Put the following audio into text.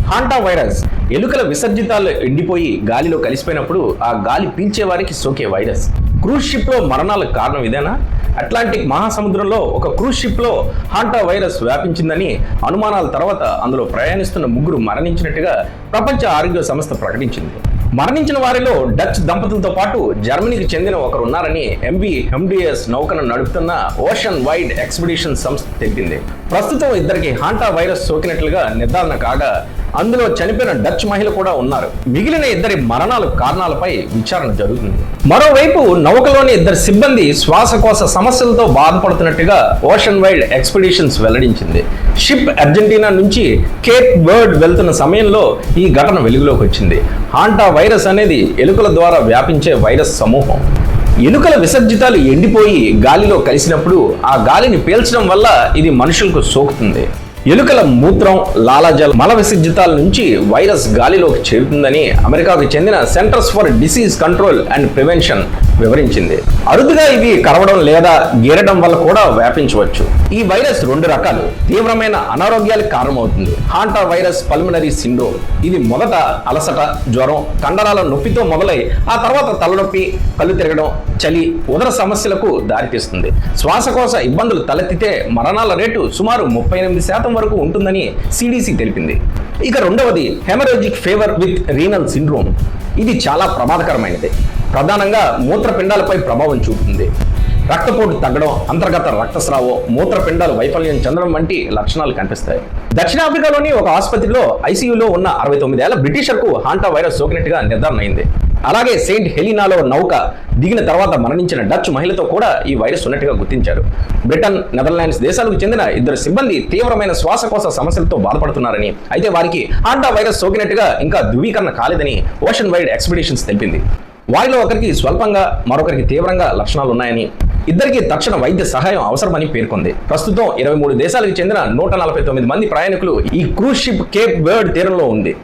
Hanta virus ఎలుకల విసర్జితాలు ఎండిపోయి గాలిలో కలిసిపోయినప్పుడు ఆ గాలి పీల్చే వారికి సోకే వైరస్. క్రూజ్ షిప్ లో మరణాలకు కారణం ఇదేనా? అట్లాంటిక్ మహాసముద్రంలో ఒక క్రూజ్ షిప్ లో హాంటా వైరస్ వ్యాపించిందని అనుమానాల తర్వాత అందులో ప్రయాణిస్తున్న 3 మరణించినట్టుగా ప్రపంచ ఆరోగ్య సంస్థ ప్రకటించింది. మరణించిన వారిలో డచ్ దంపతులతో పాటు జర్మనీకి చెందిన ఒకరు ఉన్నారని MV నౌకను నడుపుతున్న ఓషన్ వైడ్ ఎక్స్పెడిషన్ సంస్థ తెలిపింది. ప్రస్తుతం ఇద్దరికి హాంటా వైరస్ సోకినట్లుగా నిర్ధారణ కాగా అందులో చనిపోయిన డచ్ మహిళ కూడా ఉన్నారు. మిగిలిన ఇద్దరి మరణాల కారణాలపై విచారణ జరుగుతుంది. మరోవైపు నౌకలోని 2 సిబ్బంది శ్వాసకోశ సమస్యలతో బాధపడుతున్నట్టుగా ఓషన్ వైడ్ ఎక్స్పెడిషన్స్ వెల్లడించింది. షిప్ అర్జెంటీనా నుంచి కేప్ వర్డ్ వెళ్తున్న సమయంలో ఈ ఘటన వెలుగులోకి వచ్చింది. హాంటా వైరస్ అనేది ఎలుకల ద్వారా వ్యాపించే వైరస్ సమూహం. ఎలుకల విసర్జితాలు ఎండిపోయి గాలిలో కలిసినప్పుడు ఆ గాలిని పీల్చడం వల్ల ఇది మనుషులకు సోకుతుంది. ఎలుకల మూత్రం, లాలాజల, మల విసర్జితాల నుంచి వైరస్ గాలిలోకి చేరుతుందని అమెరికాకు చెందిన centres for disease control and prevention వివరించింది. అరుదుగా ఇవి కరవడం లేదా గీరడం వల్ల కూడా వ్యాపించవచ్చు. ఈ వైరస్ 2 రకాలు. తీవ్రమైన అనారోగ్యాలకు కారణమవుతుంది. Hanta virus pulmonary syndrome. ఇది మొదట అలసట, జ్వరం, కండరాల నొప్పితో మొదలై ఆ తర్వాత తలనొప్పి, కళ్ళు తిరగడం, చలి, ఉదర సమస్యలకు దారితీస్తుంది. శ్వాసకోశ ఇబ్బందులు తలెత్తితే మరణాల రేటు సుమారు 38% వరకు ఉంటుందని CDC తెలిపింది. ఇక రెండవది haemorrhagic fever with renal syndrome. ఇది చాలా ప్రమాదకరమైనది. ప్రధానంగా మూత్రపిండాలపై ప్రభావం చూపుతుంది. రక్తపోటు తగ్గడం, అంతర్గత రక్తస్రావం, మూత్రపిండాలు వైఫల్యం చెందడం వంటి లక్షణాలు కనిపిస్తాయి. దక్షిణాఫ్రికాలోని ఒక ఆసుపత్రిలో ICUలో ఉన్న 69 ఏళ్ల బ్రిటిషర్కు హాంటా వైరస్ సోకినట్టుగా నిర్ధారణ అయింది. అలాగే సెయింట్ హెలీనాలో నౌక దిగిన తర్వాత మరణించిన డచ్ మహిళతో కూడా ఈ వైరస్ ఉన్నట్టుగా గుర్తించారు. బ్రిటన్, నెదర్లాండ్స్ దేశాలకు చెందిన 2 సిబ్బంది తీవ్రమైన శ్వాసకోశ సమస్యలతో బాధపడుతున్నారని, అయితే వారికి హాంటా వైరస్ సోకినట్టుగా ఇంకా ధృవీకరణ కాలేదని ఓషన్ వైడ్ ఎక్స్పెడిషన్స్ తెలిపింది. వారిలో ఒకరికి స్వల్పంగా, మరొకరికి తీవ్రంగా లక్షణాలు ఉన్నాయని, ఇద్దరికి తక్షణ వైద్య సహాయం అవసరమని పేర్కొంది. ప్రస్తుతం 23 దేశాలకు చెందిన 149 మంది ప్రయాణికులు ఈ క్రూజ్ షిప్ కేప్ వర్డ్ తీరంలో ఉంది.